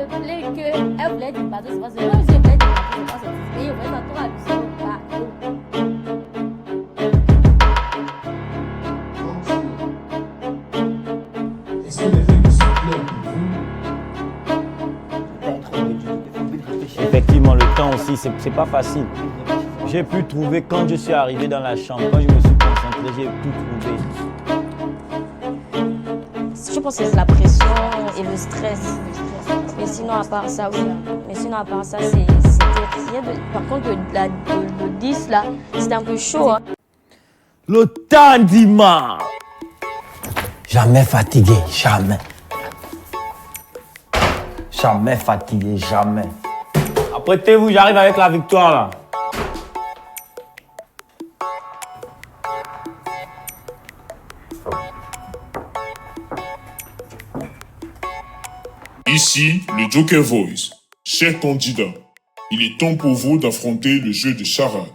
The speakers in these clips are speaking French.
se plaint qu'elle voulait du bateau, c'est pas ça. Même si elle voulait du bateau, c'est pas ça. Et il voulait ça trop abuser au bateau. Est-ce que les règles sont claires pour vous? Effectivement, le temps aussi, c'est pas facile. J'ai pu trouver, quand je suis arrivé dans la chambre, quand je me suis concentré, j'ai pu trouver. Je pense que c'est la pression et le stress. Mais sinon, à part ça, oui. Mais sinon, à part ça, c'était rien de... Par contre, le 10, là, c'était un peu chaud. Hein. Le temps, Dima! Jamais fatigué, jamais. Jamais fatigué, jamais. Apprêtez-vous, j'arrive avec la victoire, là. Ici, le Joker Voice. Chers candidats, il est temps pour vous d'affronter le jeu de charade.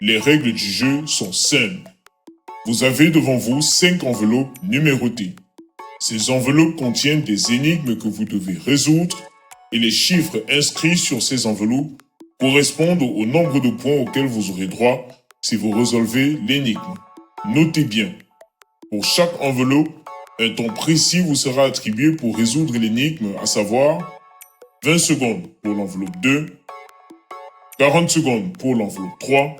Les règles du jeu sont simples. Vous avez devant vous 5 enveloppes numérotées. Ces enveloppes contiennent des énigmes que vous devez résoudre et les chiffres inscrits sur ces enveloppes correspondent au nombre de points auxquels vous aurez droit si vous résolvez l'énigme. Notez bien, pour chaque enveloppe, un temps précis vous sera attribué pour résoudre l'énigme, à savoir 20 secondes pour l'enveloppe 2, 40 secondes pour l'enveloppe 3,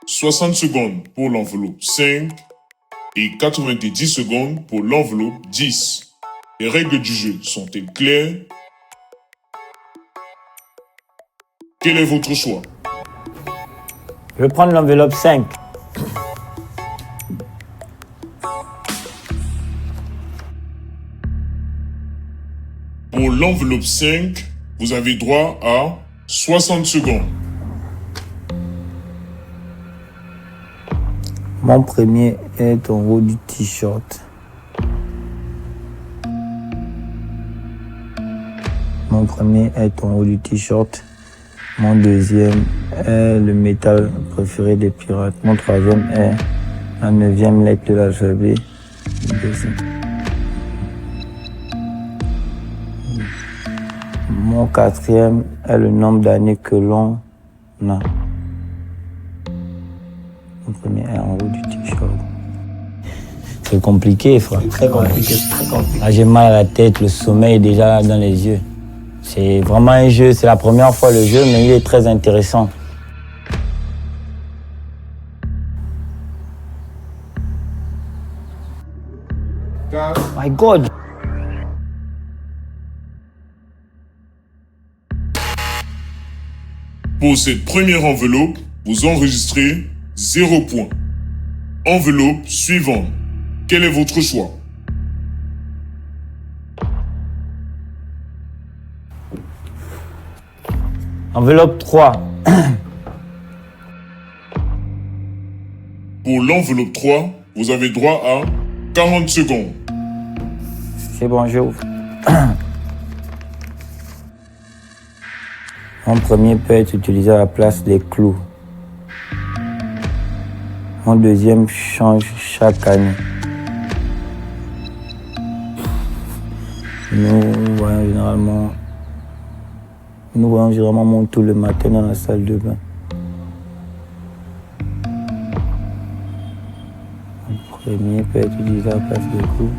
60 secondes pour l'enveloppe 5 et 90 secondes pour l'enveloppe 10. Les règles du jeu sont-elles claires? Quel est votre choix? Je vais prendre l'enveloppe 5. Pour l'enveloppe 5, vous avez droit à 60 secondes. Mon premier est en haut du t-shirt. Mon premier est en haut du t-shirt. Mon deuxième est le métal préféré des pirates. Mon troisième est la 9e lettre de l'alphabet. Mon quatrième est le nombre d'années que l'on a. Mon premier est en haut du t-shirt. C'est compliqué, frère. Très compliqué, très compliqué. Là, j'ai mal à la tête, le sommeil est déjà dans les yeux. C'est vraiment un jeu, c'est la première fois le jeu, mais il est très intéressant. My God! Pour cette première enveloppe, vous enregistrez 0 point. Enveloppe suivante. Quel est votre choix? Enveloppe 3. Pour l'enveloppe 3, vous avez droit à 40 secondes. C'est bon, j'ouvre. Mon premier peut être utilisé à la place des clous. Mon deuxième change chaque année. Nous voyons généralement mon tout le matin dans la salle de bain. Mon premier peut être utilisé à la place des clous.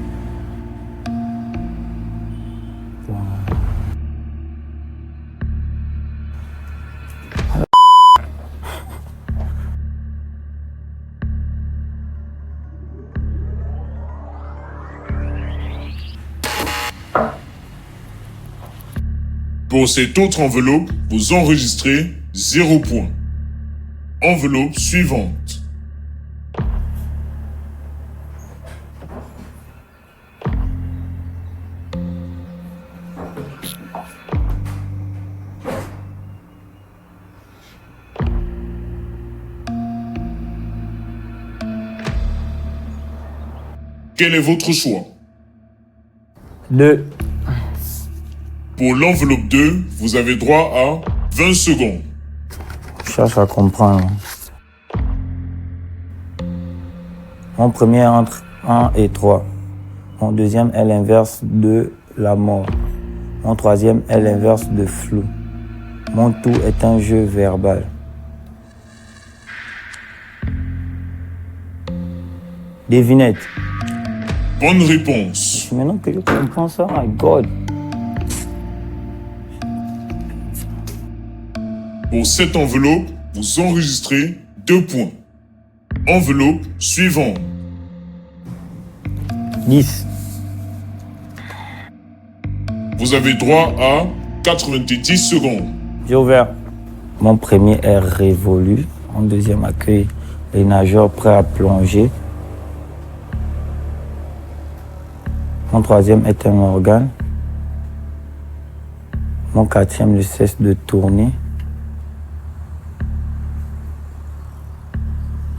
Pour cette autre enveloppe, vous enregistrez 0 point. Enveloppe suivante. Quel est votre choix? 2. Pour l'enveloppe 2, vous avez droit à 20 secondes. Je cherche à comprendre. Mon premier est entre 1 et 3. Mon deuxième est l'inverse de la mort. Mon troisième est l'inverse de flou. Mon tout est un jeu verbal. Devinette. Bonne réponse. C'est maintenant que je comprends ça. My God. Pour cette enveloppe, vous enregistrez 2 points. Enveloppe suivante. 10. Vous avez droit à 90 secondes. J'ai ouvert. Mon premier est révolu. Mon deuxième accueille les nageurs prêts à plonger. Mon troisième est un organe. Mon quatrième ne cesse de tourner.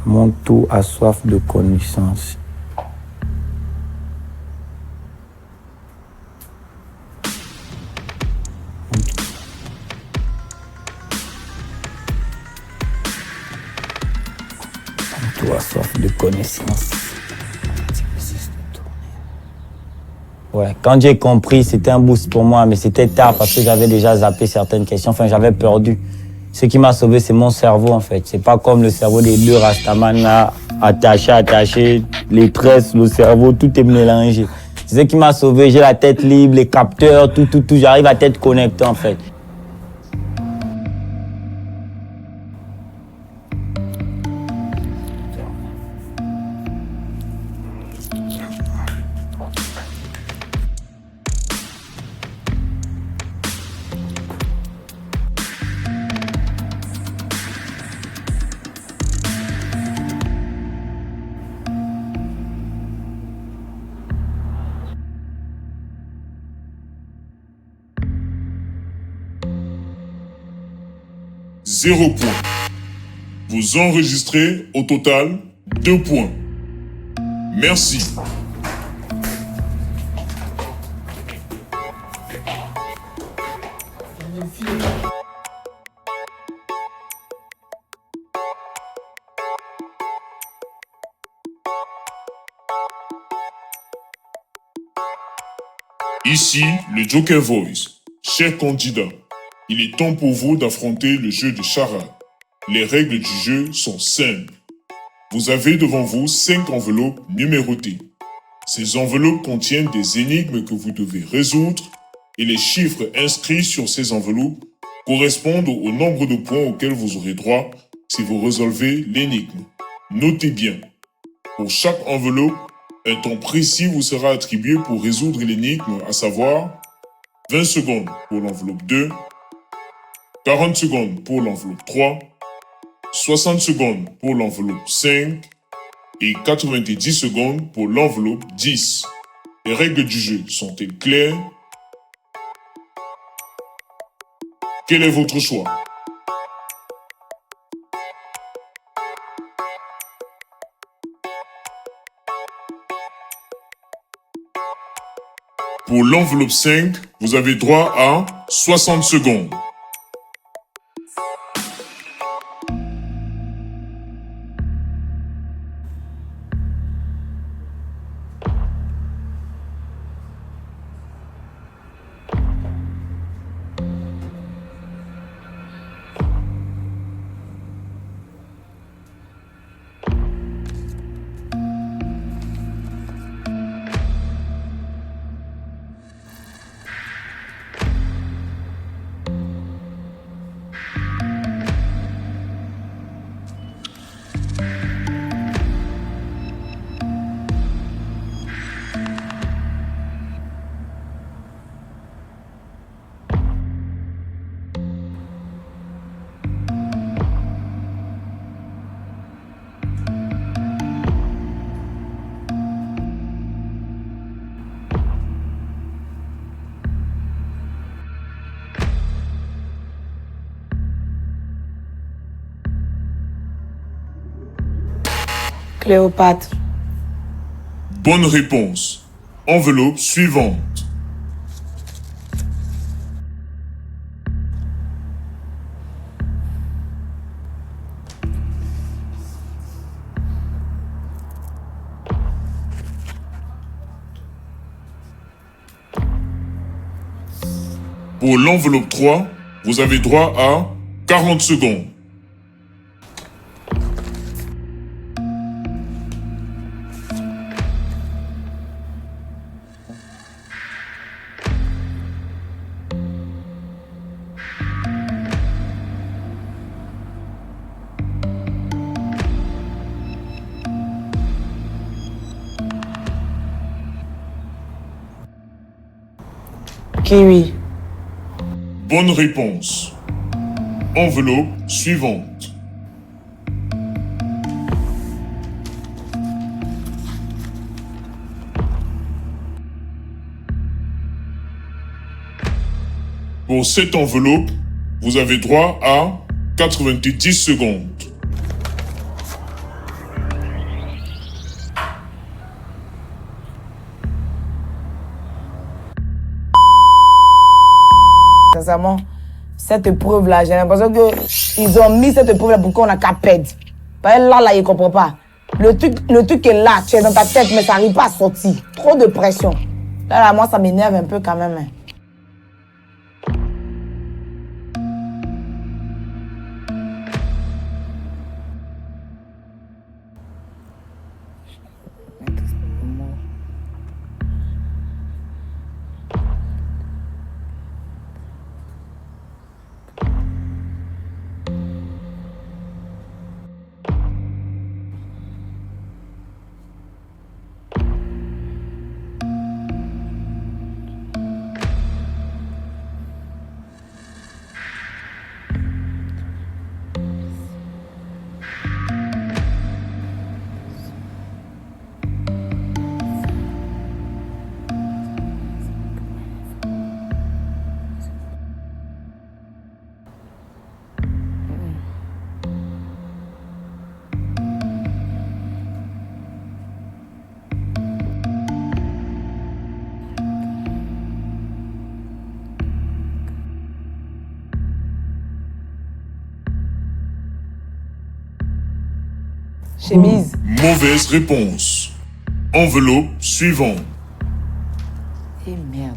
Mon tout a soif de connaissance. Mon tout a soif de connaissance. Ouais, quand j'ai compris, c'était un boost pour moi, mais c'était tard parce que j'avais déjà zappé certaines questions. Enfin, j'avais perdu. Ce qui m'a sauvé, c'est mon cerveau, en fait. C'est pas comme le cerveau des deux Rastaman là, attaché, les tresses, le cerveau, tout est mélangé. C'est ce qui m'a sauvé. J'ai la tête libre, les capteurs, tout. J'arrive à tête connectée, en fait. Zéro point. Vous enregistrez au total 2 points. Merci. Ici, le Joker Voice. Chers candidats, il est temps pour vous d'affronter le jeu de charade. Les règles du jeu sont simples. Vous avez devant vous 5 enveloppes numérotées. Ces enveloppes contiennent des énigmes que vous devez résoudre et les chiffres inscrits sur ces enveloppes correspondent au nombre de points auxquels vous aurez droit si vous résolvez l'énigme. Notez bien, pour chaque enveloppe, un temps précis vous sera attribué pour résoudre l'énigme, à savoir 20 secondes pour l'enveloppe 2, 40 secondes pour l'enveloppe 3, 60 secondes pour l'enveloppe 5 et 90 secondes pour l'enveloppe 10. Les règles du jeu sont-elles claires? Quel est votre choix? Pour l'enveloppe 5, vous avez droit à 60 secondes. Cléopâtre. Bonne réponse. Enveloppe suivante. Pour l'enveloppe 3, vous avez droit à 40 secondes. Kiwi. Bonne réponse. Enveloppe suivante. Pour cette enveloppe, vous avez droit à 90 secondes. Sincèrement, cette épreuve-là, j'ai l'impression qu'ils ont mis cette épreuve-là pour qu'on a qu'à perdre. Parce que là, il ne comprend pas. Le truc est là, tu es dans ta tête, mais ça n'arrive pas à sortir. Trop de pression. Là, moi, ça m'énerve un peu quand même. Chemise. Mauvaise réponse. Enveloppe suivante. Et merde.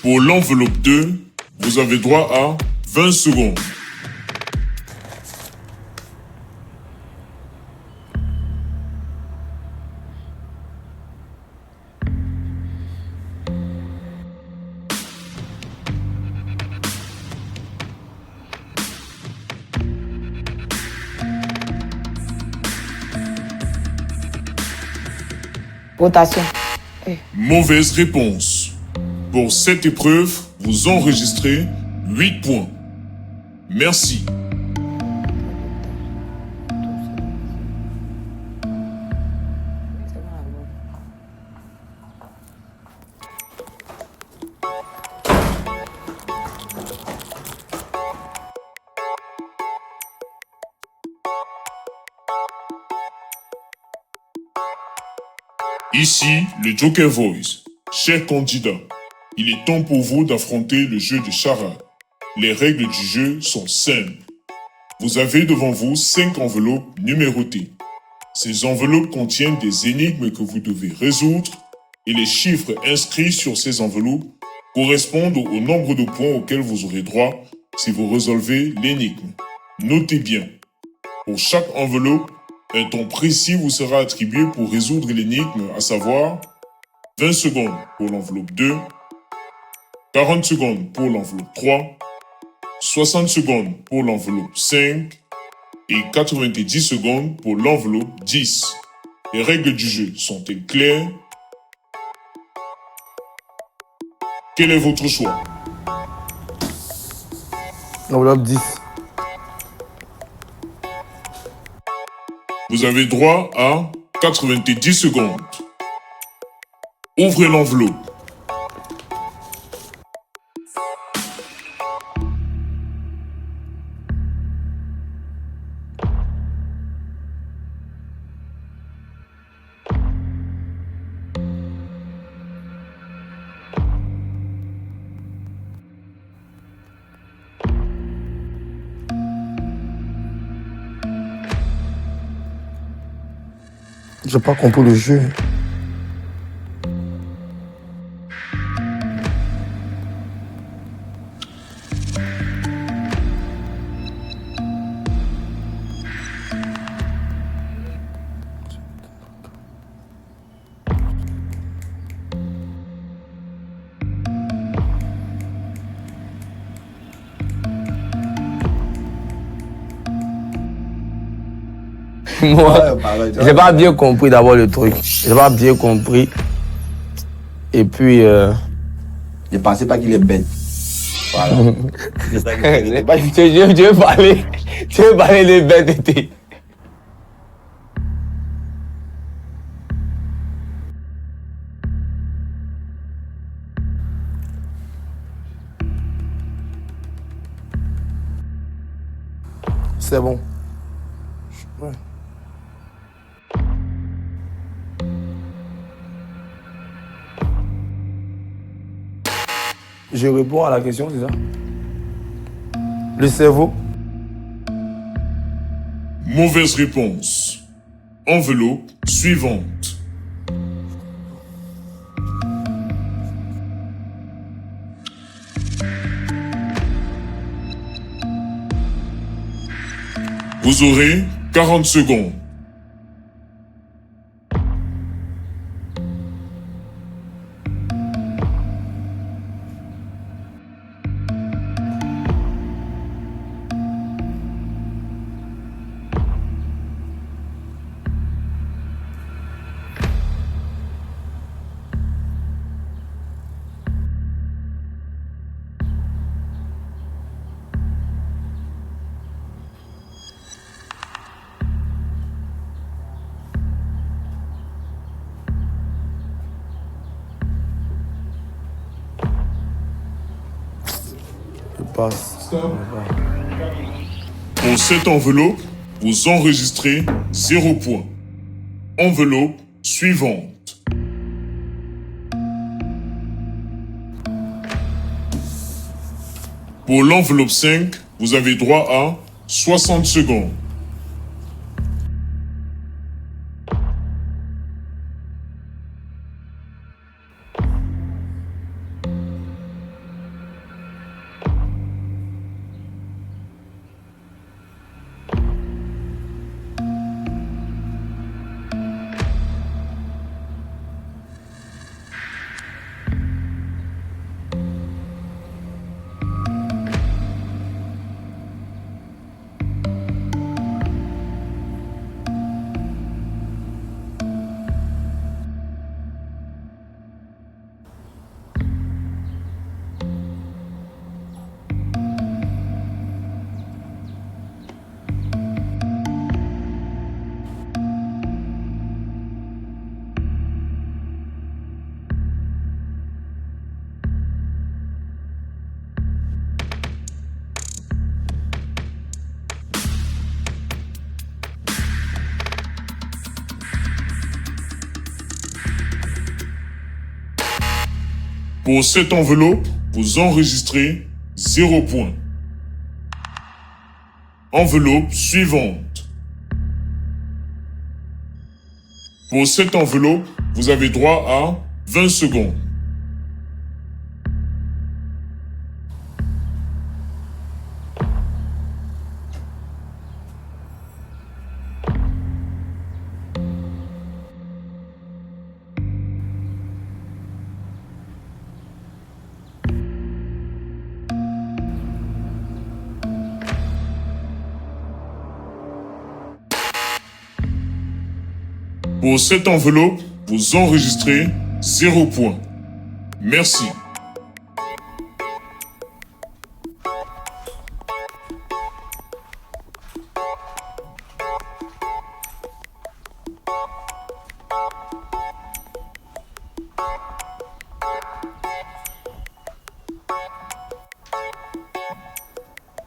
Pour l'enveloppe 2, vous avez droit à 20 secondes. Rotation. Mauvaise réponse. Pour cette épreuve, vous enregistrez 8 points. Merci. Ici, le Joker Voice. Chers candidats, il est temps pour vous d'affronter le jeu de charade. Les règles du jeu sont simples. Vous avez devant vous 5 enveloppes numérotées. Ces enveloppes contiennent des énigmes que vous devez résoudre et les chiffres inscrits sur ces enveloppes correspondent au nombre de points auxquels vous aurez droit si vous résolvez l'énigme. Notez bien, pour chaque enveloppe, un temps précis vous sera attribué pour résoudre l'énigme, à savoir 20 secondes pour l'enveloppe 2, 40 secondes pour l'enveloppe 3, 60 secondes pour l'enveloppe 5 et 90 secondes pour l'enveloppe 10. Les règles du jeu sont-elles claires? Quel est votre choix? Enveloppe 10. Vous avez droit à 90 secondes. Ouvrez l'enveloppe. J'ai pas compris le jeu. Moi, j'ai pas bien compris d'abord le truc. J'ai pas bien compris. Et puis... Ne pensez pas qu'il est bête. Voilà. C'est ça que je pas Tu veux parler des bêtes. C'est bon. Ouais. Je réponds à la question, c'est ça? Le cerveau? Mauvaise réponse. Enveloppe suivante. Vous aurez 40 secondes. Je passe. Pour cette enveloppe, vous enregistrez 0 point. Enveloppe suivante. Pour l'enveloppe 5, vous avez droit à 60 secondes. Pour cette enveloppe, vous enregistrez 0 point. Enveloppe suivante. Pour cette enveloppe, vous avez droit à 20 secondes. Pour cette enveloppe, vous enregistrez 0 point. Merci.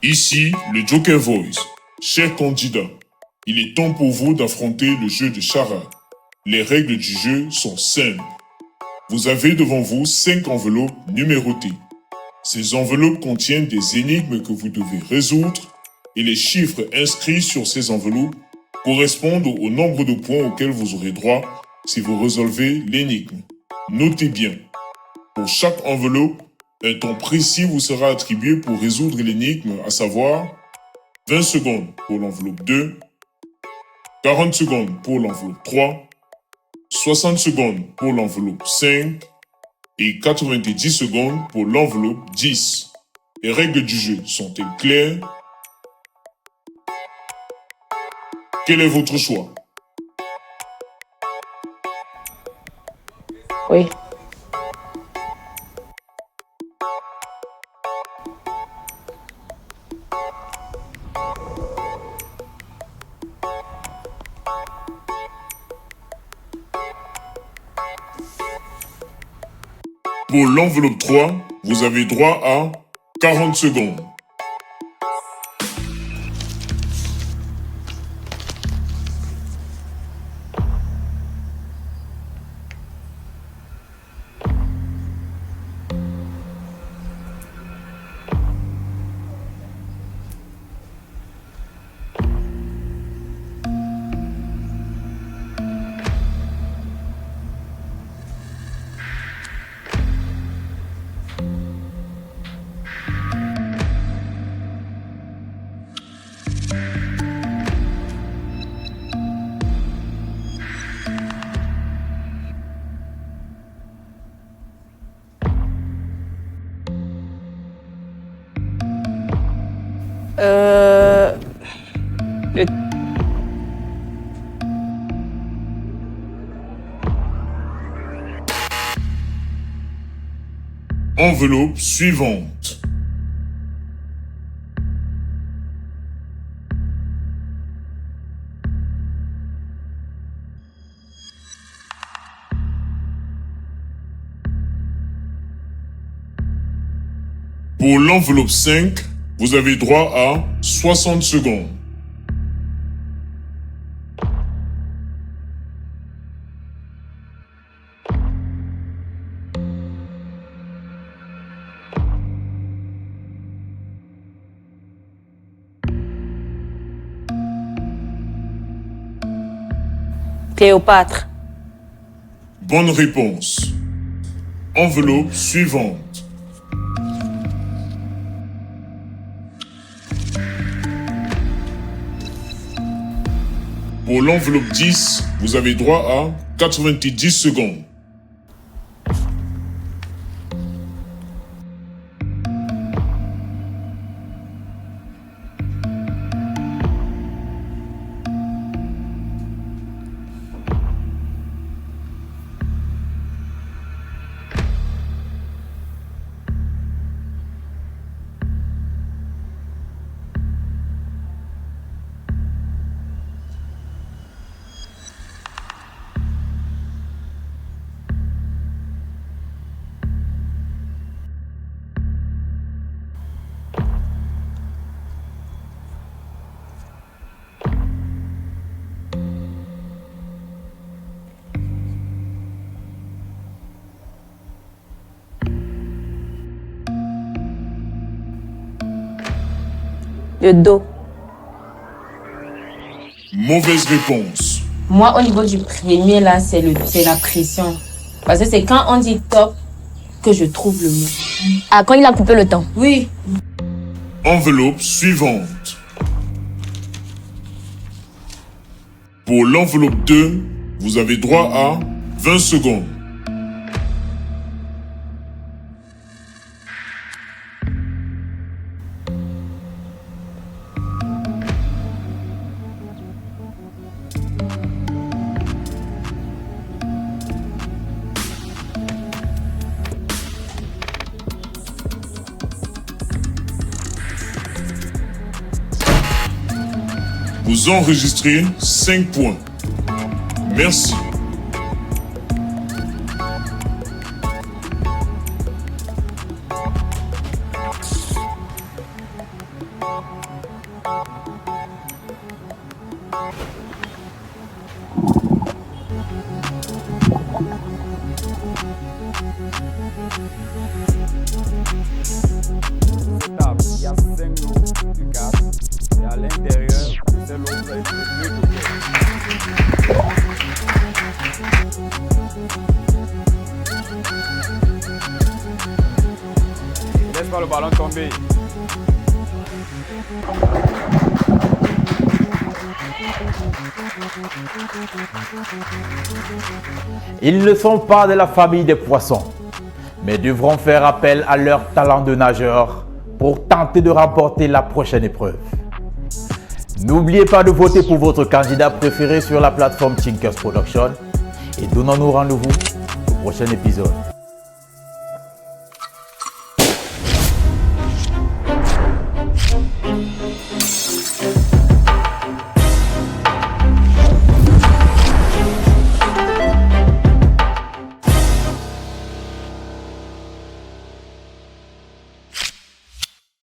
Ici, le Joker Voice. Chers candidats, il est temps pour vous d'affronter le jeu de charade. Les règles du jeu sont simples. Vous avez devant vous 5 enveloppes numérotées. Ces enveloppes contiennent des énigmes que vous devez résoudre et les chiffres inscrits sur ces enveloppes correspondent au nombre de points auxquels vous aurez droit si vous résolvez l'énigme. Notez bien, pour chaque enveloppe, un temps précis vous sera attribué pour résoudre l'énigme, à savoir 20 secondes pour l'enveloppe 2, 40 secondes pour l'enveloppe 3, 60 secondes pour l'enveloppe 5 et 90 secondes pour l'enveloppe 10. Les règles du jeu sont-elles claires? Quel est votre choix? Oui. Pour l'enveloppe 3, vous avez droit à 40 secondes. Enveloppe suivante. Pour l'enveloppe 5, vous avez droit à 60 secondes. Cléopâtre. Bonne réponse. Enveloppe suivante. Pour l'enveloppe 10, vous avez droit à 90 secondes. Le dos. Mauvaise réponse. Moi, au niveau du premier, là, c'est la pression. Parce que c'est quand on dit top que je trouve le mot. Ah, quand il a coupé le temps. Oui. Enveloppe suivante. Pour l'enveloppe 2, vous avez droit à 20 secondes. Vous enregistrez 5 points. Merci. Il y a 5 lots du cadre et à l'intérieur, c'est l'autre, c'est 2 jokers. tomber. Ils ne sont pas de la famille des poissons, mais devront faire appel à leur talent de nageur pour tenter de remporter la prochaine épreuve. N'oubliez pas de voter pour votre candidat préféré sur la plateforme Thinkers Production et donnons-nous rendez-vous au prochain épisode.